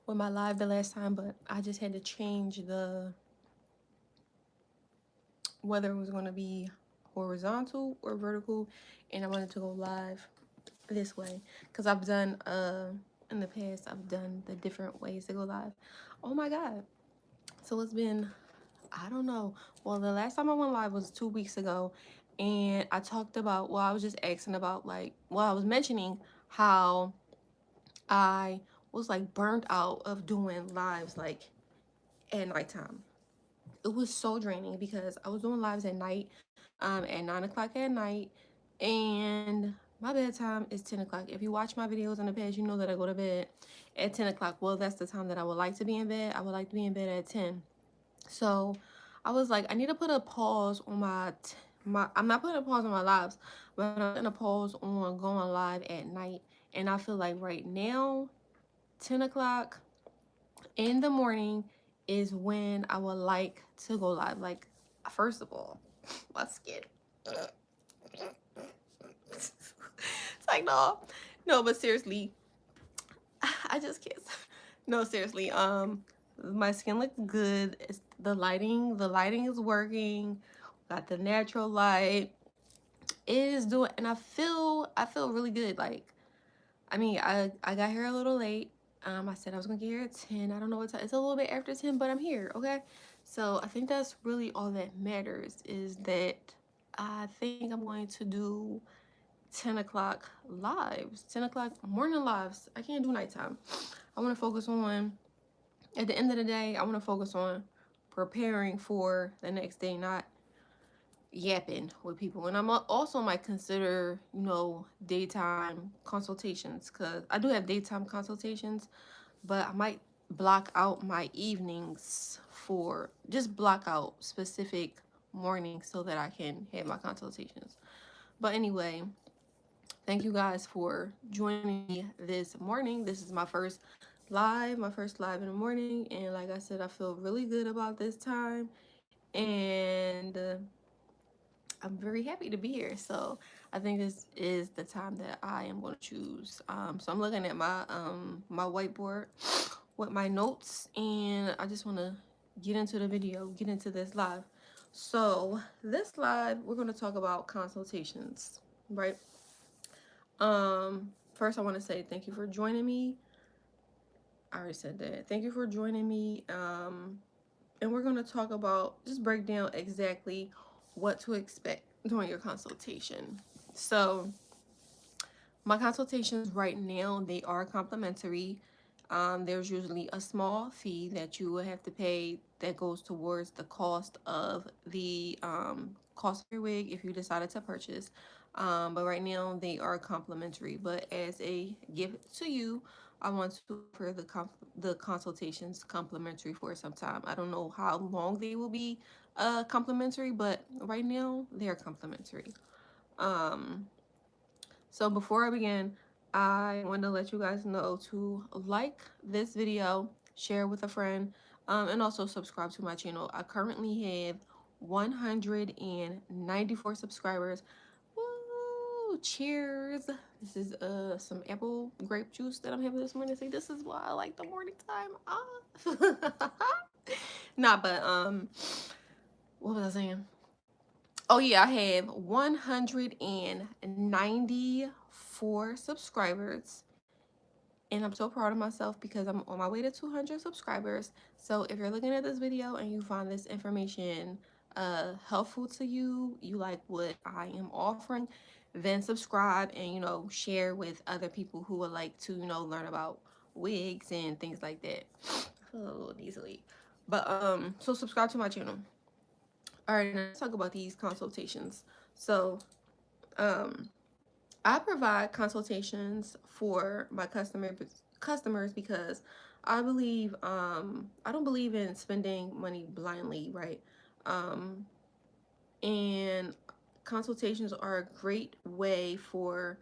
with my live the last time, but I just had to change the whether it was going to be horizontal or vertical, and I wanted to go live this way because I've done in the past I've done the different ways to go live. Oh my god. So it's been, I don't know. Well, the last time I went live was 2 weeks ago, and I talked about, well, I was just asking about, like, well, I was mentioning how I was like burnt out of doing lives like at nighttime. It was so draining because I was doing lives at night, at 9 o'clock at night, and my bedtime is 10 o'clock. If you watch my videos in the past, you know that I go to bed at 10 o'clock. Well, that's the time that I would like to be in bed. I would like to be in bed at 10. So I was like, I need to put a pause on my. I'm not putting a pause on my lives, but I'm putting a pause on going live at night. And I feel like right now, 10 o'clock in the morning is when I would like to go live. Like, first of all, my skin. It's like, no, no, but seriously, I just can't. No, seriously, my skin looks good. It's the lighting is working. Got the natural light. It is doing, and I feel really good. Like, I mean, I got here a little late. I said I was gonna get here at 10. I don't know what time. It's a little bit after 10, but I'm here. Okay, so I think that's really all that matters. Is that I think I'm going to do 10 o'clock lives, 10 o'clock morning lives. I can't do nighttime. I want to focus on, at the end of the day, I want to focus on preparing for the next day, not yapping with people. And I'm also might consider, daytime consultations, because I do have daytime consultations, but I might block out my evenings for, just block out specific mornings so that I can have my consultations. But anyway, thank you guys for joining me this morning. This is my first live in the morning. And like I said, I feel really good about this time. And I'm very happy to be here. So I think this is the time that I am going to choose. So I'm looking at my whiteboard with my notes, and I just want to get into the video, get into this live. So this live, we're going to talk about consultations, right? First I want to say thank you for joining me. I already said that. Thank you for joining me. And we're going to talk about, just break down exactly what to expect during your consultation. So my consultations right now, they are complimentary. There's usually a small fee that you will have to pay that goes towards the cost of your wig if you decided to purchase. But right now they are complimentary. But as a gift to you, I want to offer the consultations complimentary for some time. I don't know how long they will be complimentary, but right now they're complimentary. Um, so before I begin, I want to let you guys know to like this video, share with a friend, and also subscribe to my channel. I currently have 194 subscribers. Woo! Cheers! This is some apple grape juice that I'm having this morning. See, this is why I like the morning time off. Nah, but what was I saying? Oh yeah, I have 194 subscribers, and I'm so proud of myself because I'm on my way to 200 subscribers. So if you're looking at this video and you find this information helpful to you, you like what I am offering, then subscribe and share with other people who would like to learn about wigs and things like that. I feel a little easily, but so subscribe to my channel. All right, now let's talk about these consultations. So, um, I provide consultations for my customers because I don't believe in spending money blindly, right? Um, and consultations are a great way for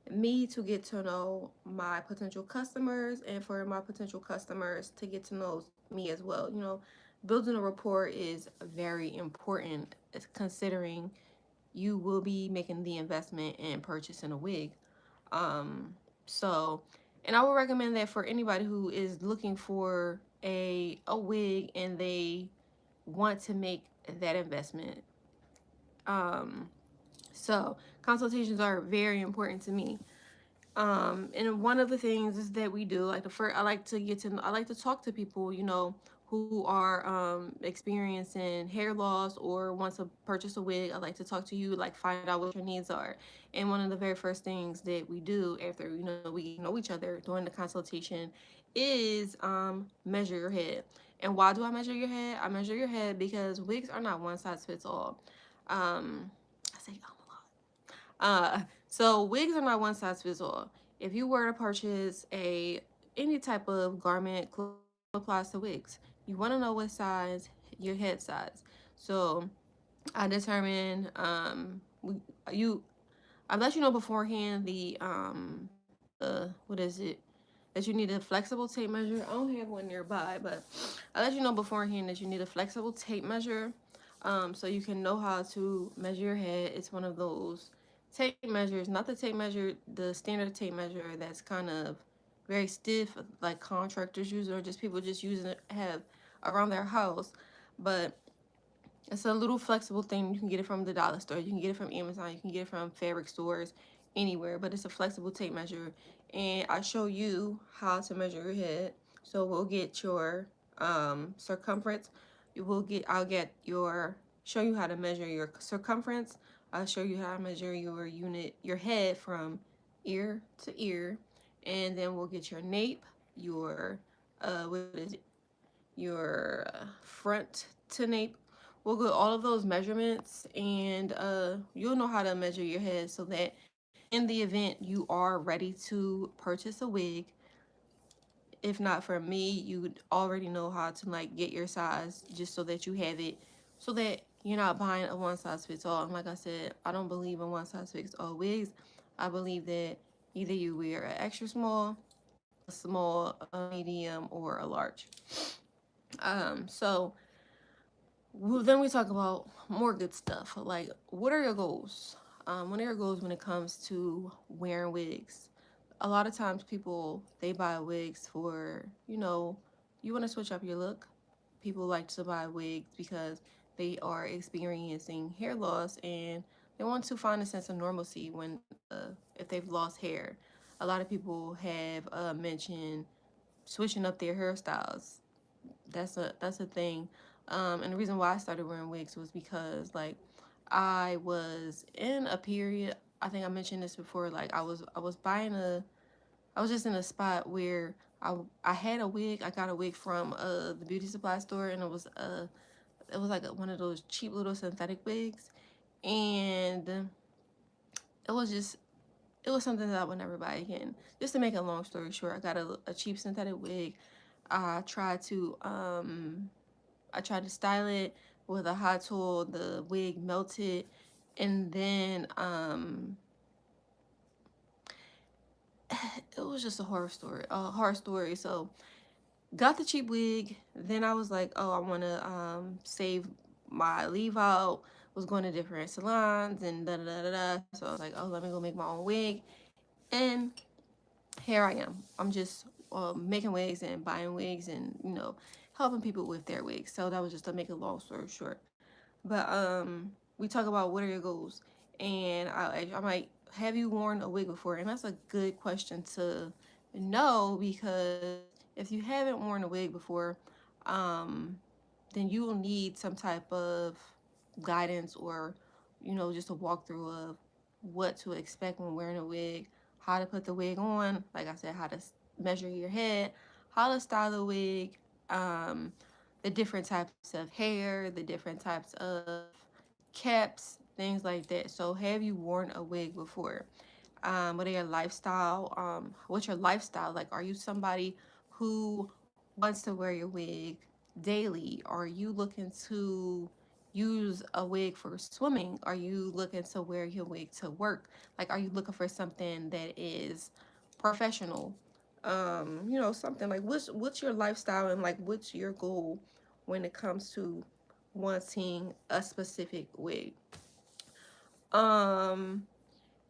me to get to know my potential customers and for my potential customers to get to know me as well. Building a rapport is very important, considering you will be making the investment in purchasing a wig. So And I would recommend that for anybody who is looking for a wig and they want to make that investment. Um, so consultations are very important to me. And one of the things is that we do, like the first, I like to talk to people, who are experiencing hair loss or want to purchase a wig. I like to talk to you, like find out what your needs are. And one of the very first things that we do after we get to know each other during the consultation is measure your head. And why do I measure your head? I measure your head because wigs are not one size fits all. I say so wigs are not one size fits all. If you were to purchase any type of garment, clothes applies to wigs. You want to know what size your head size. So I determine you I let you know beforehand what is it, that you need a flexible tape measure. I don't have one nearby, but I let you know beforehand that you need a flexible tape measure, so you can know how to measure your head. It's one of those tape measures, not the tape measure, the standard tape measure that's kind of very stiff, like contractors use or just people just using it have around their house, but it's a little flexible thing. You can get it from the dollar store. You can get it from Amazon. You can get it from fabric stores, anywhere. But it's a flexible tape measure, and I show you how to measure your head. So we'll get your circumference. I'll get your show you how to measure your circumference. I'll show you how to measure your head from ear to ear, and then we'll get your nape, your what is it, your front to nape. We'll get all of those measurements, and you'll know how to measure your head so that in the event you are ready to purchase a wig, if not from me, you would already know how to like get your size just so that you have it, so that you're not buying a one size fits all. And like I said, I don't believe in one size fits all wigs. I believe that either you wear an extra small, a small, a medium, or a large. So then we talk about more good stuff. Like, what are your goals? What are your goals when it comes to wearing wigs? A lot of times people, they buy wigs for, you want to switch up your look. People like to buy wigs because they are experiencing hair loss and they want to find a sense of normalcy when if they've lost hair. A lot of people have mentioned switching up their hairstyles. That's a thing. And the reason why I started wearing wigs was because like I was in a period. I think I mentioned this before. Like I was just in a spot where I had a wig. I got a wig from the beauty supply store, and it was like one of those cheap little synthetic wigs, and it was just it was something that I would never buy again. Just to make a long story short, I got a cheap synthetic wig. I tried to style it with a hot tool. The wig melted, and then it was just a horror story. A horror story. So got the cheap wig. Then I was like, oh, I want to save my leave out. Was going to different salons and da da da da da. So I was like, oh, let me go make my own wig. And here I am. I'm just making wigs and buying wigs and helping people with their wigs. So that was just to make a long story short. But we talk about what are your goals, and I might have you worn a wig before, and that's a good question to know because if you haven't worn a wig before, um, then you will need some type of guidance or just a walkthrough of what to expect when wearing a wig, how to put the wig on, like I said, how to measure your head, how to style a wig, um, the different types of hair, the different types of caps, things like that. So have you worn a wig before? What are your lifestyle? What's your lifestyle like? Are you somebody who wants to wear your wig daily? Are you looking to use a wig for swimming? Are you looking to wear your wig to work? Like, are you looking for something that is professional? Something like what's your lifestyle and like what's your goal when it comes to wanting a specific wig? Um,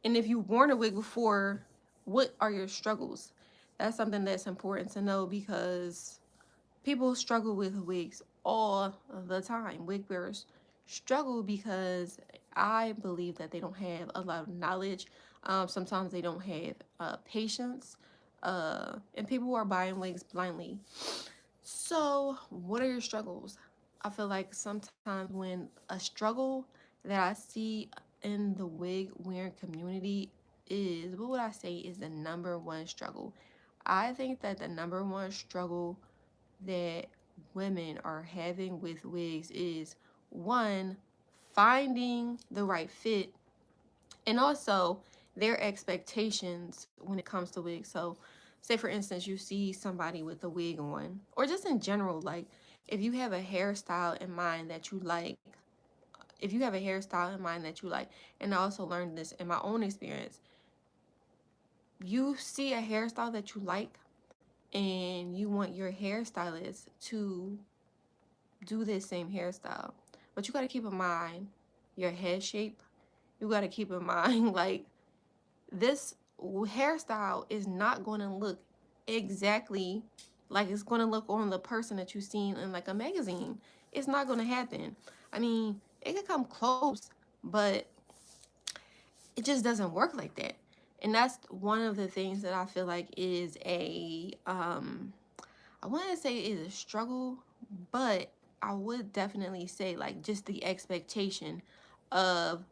and if you've worn a wig before, what are your struggles? That's something that's important to know because people struggle with wigs all the time. Wig wearers struggle because I believe that they don't have a lot of knowledge. Sometimes they don't have patience. And people are buying wigs blindly. So, what are your struggles? I feel like sometimes when a struggle that I see in the wig wearing community is, what would I say is the number one struggle? I think that the number one struggle that women are having with wigs is one, finding the right fit, and also their expectations when it comes to wigs. So, say for instance, you see somebody with a wig on, or just in general, like if you have a hairstyle in mind that you like, if you have a hairstyle in mind that you like, and I also learned this in my own experience, you see a hairstyle that you like, and you want your hairstylist to do this same hairstyle. But you got to keep in mind your head shape. You got to keep in mind, like, this hairstyle is not going to look exactly like it's going to look on the person that you've seen in like a magazine. It's not going to happen. I mean, it could come close, but it just doesn't work like that. And that's one of the things that I feel like is a I wouldn't say it is a struggle, but I would definitely say like just the expectation of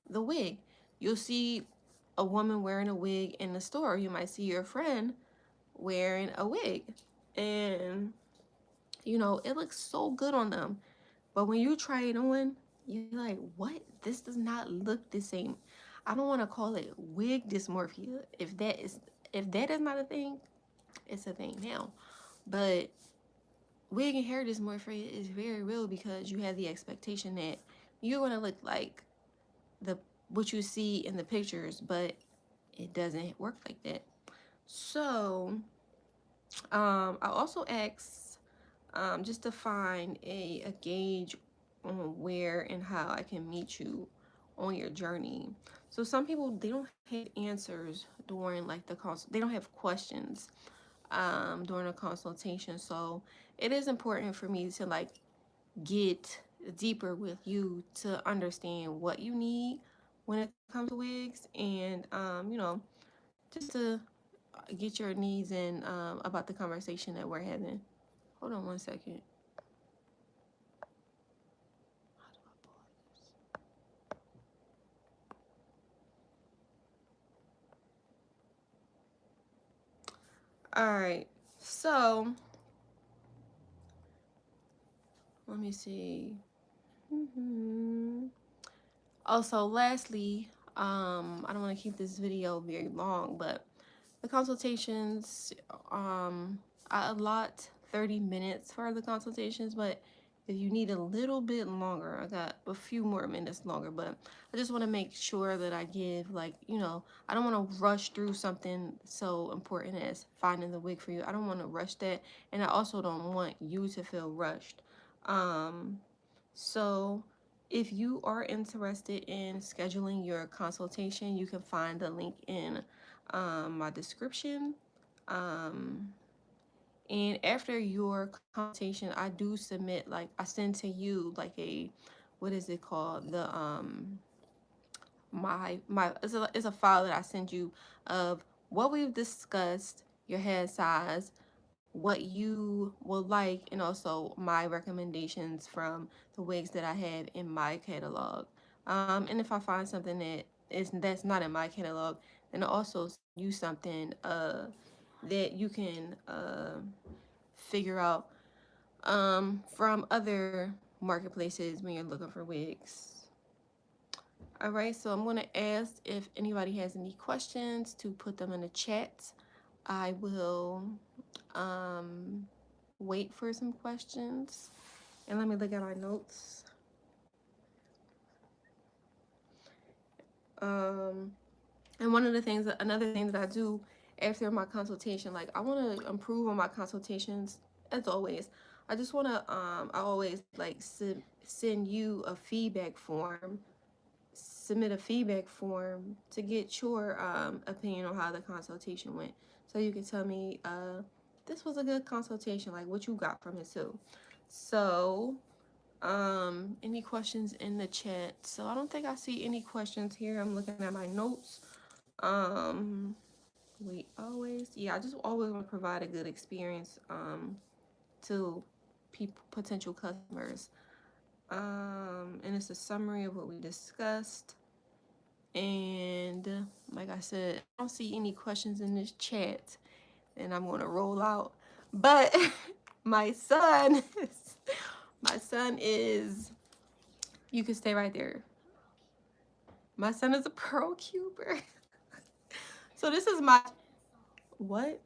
the wig. You'll see a woman wearing a wig in the store. You might see your friend wearing a wig, and it looks so good on them. But when you try it on, you're like, what? This does not look the same. I don't want to call it wig dysmorphia. If that is not a thing, it's a thing now. But wig and hair dysmorphia is very real because you have the expectation that you're gonna look like the what you see in the pictures, but it doesn't work like that. So, I also asked just to find a gauge on where and how I can meet you on your journey. So some people, they don't have answers during like they don't have questions during a consultation. So it is important for me to like get deeper with you to understand what you need when it comes to wigs, and just to get your needs in about the conversation that we're having. Hold on one second. All right, so let me see. Also, lastly, I don't want to keep this video very long, but the consultations, I allot 30 minutes for the consultations, but if you need a little bit longer, I got a few more minutes longer, but I just want to make sure that I give, like, I don't want to rush through something so important as finding the wig for you. I don't want to rush that, and I also don't want you to feel rushed. Um, so if you are interested in scheduling your consultation, you can find the link in my description. Um, and after your consultation, I do submit, like, I send to you like a, what is it called? My it's a file that I send you of what we've discussed, your head size, what you will like, and also my recommendations from the wigs that I have in my catalog. And if I find something that's not in my catalog, then I'll also send you something that you can figure out from other marketplaces when you're looking for wigs. All right, so I'm going to ask if anybody has any questions to put them in the chat. I will wait for some questions. And let me look at my notes. Um, and another thing that I do after my consultation, like I want to improve on my consultations as always. I just want to, I always like send you a feedback form, submit a feedback form to get your opinion on how the consultation went. so you can tell me this was a good consultation, like what you got from it too. So any questions in the chat? So I don't think I see any questions here. I'm looking at my notes. um we always, yeah, I just always want to provide a good experience to people, potential customers. And it's a summary of what we discussed. And like I said, I don't see any questions in this chat, and I'm gonna roll out. But my son is, my son is, you can stay right there. My son is a pro cuber. So this is my, what?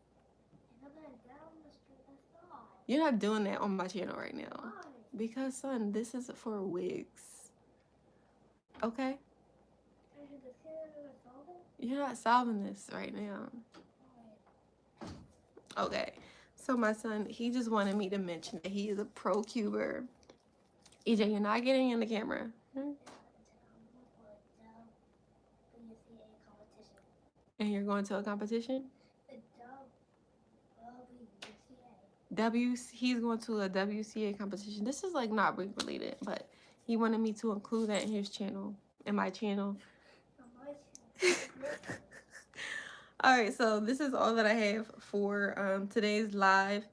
You're not doing that on my channel right now. Because, son, this is for wigs. Okay? You're not solving this right now. Okay. So my son, he just wanted me to mention that he is a pro cuber. EJ, you're not getting in the camera. And you're going to a competition? He's going to a WCA competition. This is like not wig related, but he wanted me to include that in his channel, in my channel. All right, so this is all that I have for today's live,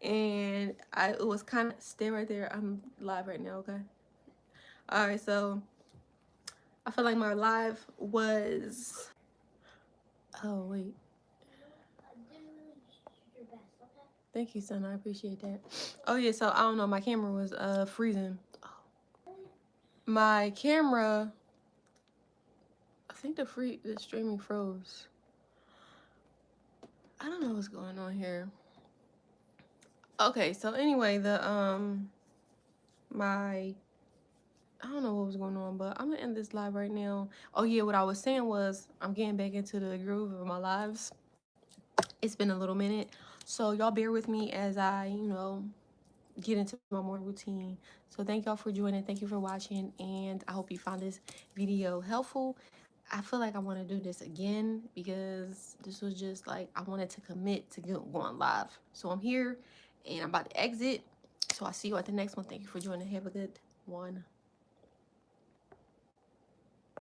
and it was kind of, stay right there. I'm live right now, okay? All right, so I feel like my live was, oh wait, thank you, son. I appreciate that. Oh yeah, so I don't know, my camera was freezing. My camera, I think the streaming froze. I don't know what's going on here. Okay, so anyway, I don't know what was going on, but I'm gonna end this live right now. Oh yeah, what I was saying was I'm getting back into the groove of my lives. It's been a little minute, so y'all bear with me as I, get into my morning routine. So thank y'all for joining. Thank you for watching, and I hope you found this video helpful. I feel like I want to do this again because this was just like I wanted to commit to going live. So I'm here and I'm about to exit. So I'll see you at the next one. Thank you for joining. Have a good one.